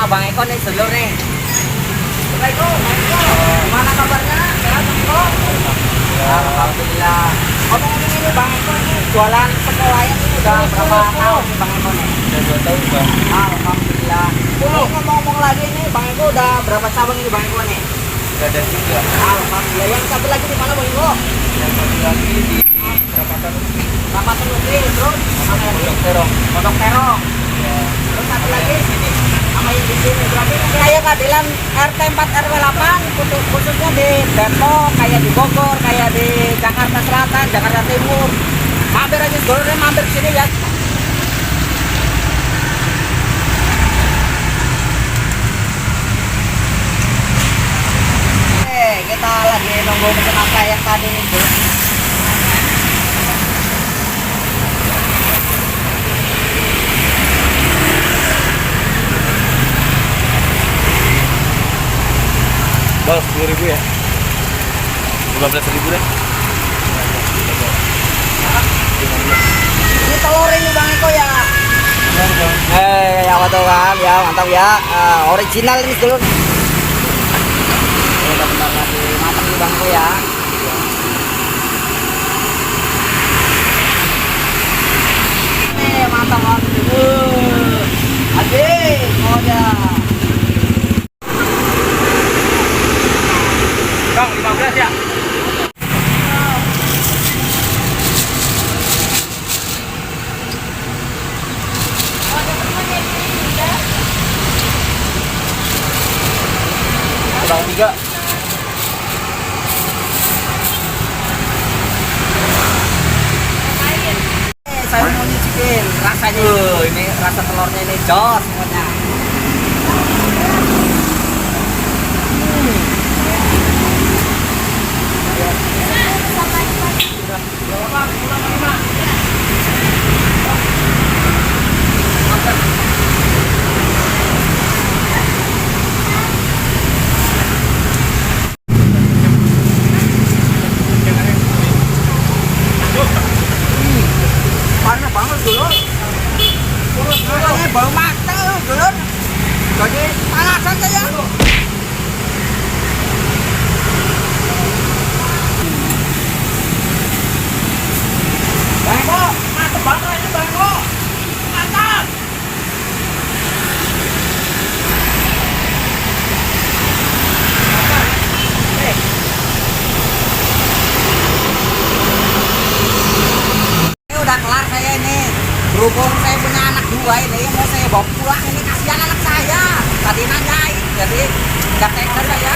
sama Bang Eko nih sedulur nih. Bang Eko, gimana kabarnya? Sehat Bang Eko? Alhamdulillah. Ngomong-ngomong ini Bang Eko ini jualan sekolah ini udah berapa tahun nih Bang Eko nih? Udah 2 tahun bang. Alhamdulillah. Ini ngomong-ngomong lagi nih Bang Eko udah berapa cabang ini Bang Eko nih? Udah ada 3. Alhamdulillah. Yang satu lagi di mana Bang Eko? Yang satu lagi di Perapatan Rapatan Lutri, terus sama yang di Pondok Terong. Pondok Terong. Ya. Terus satu lagi Sini. sama yang di sini. Berarti kayak keadilan RT 4 RW 8 khususnya di Depok, kayak di Bogor, kayak di Jakarta Selatan, Jakarta Timur. Mampir aja seluruhnya mampir sini ya. Oke, kita lagi nunggu mesin apa yang tadi nih, Bro. Bal 10.000 ya? 15.000 deh. Ini telur ini Bang Eko ya. Benar bang. Ya betul kan, ya mantap ya. Original ini dulu. Udah bentar lagi matang nih Bang Eko ya. Mantap banget. Adik, oh ya. Bang 15 ya? Bang 3. Saya mau nyicipin rasanya. Ini rasa telurnya ini jos semuanya. Panas banget dulu. Ini baru matang dulu. Jadi panasan saja. Bang Eko, mantap banget ini Bang Eko. Mantap. Ini udah kelar saya ini. Berhubung saya punya anak 2 ini, mau saya bawa pulang ini kasihan anak saya. Tadi nanyain, jadi nggak tega saya.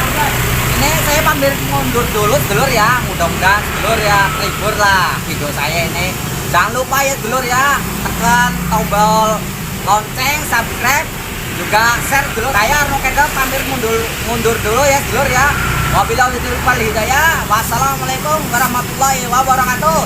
Ini saya pamit mundur dulu dulur ya. Mudah-mudahan dulur ya terhibur lah video saya ini. Jangan lupa ya dulur ya, tekan tombol lonceng, subscribe, juga share dulur. Saya Arno Kendal pamit mundur dulu ya dulur ya. Wabillahi taufiq wal hidayah. Wassalamualaikum warahmatullahi wabarakatuh.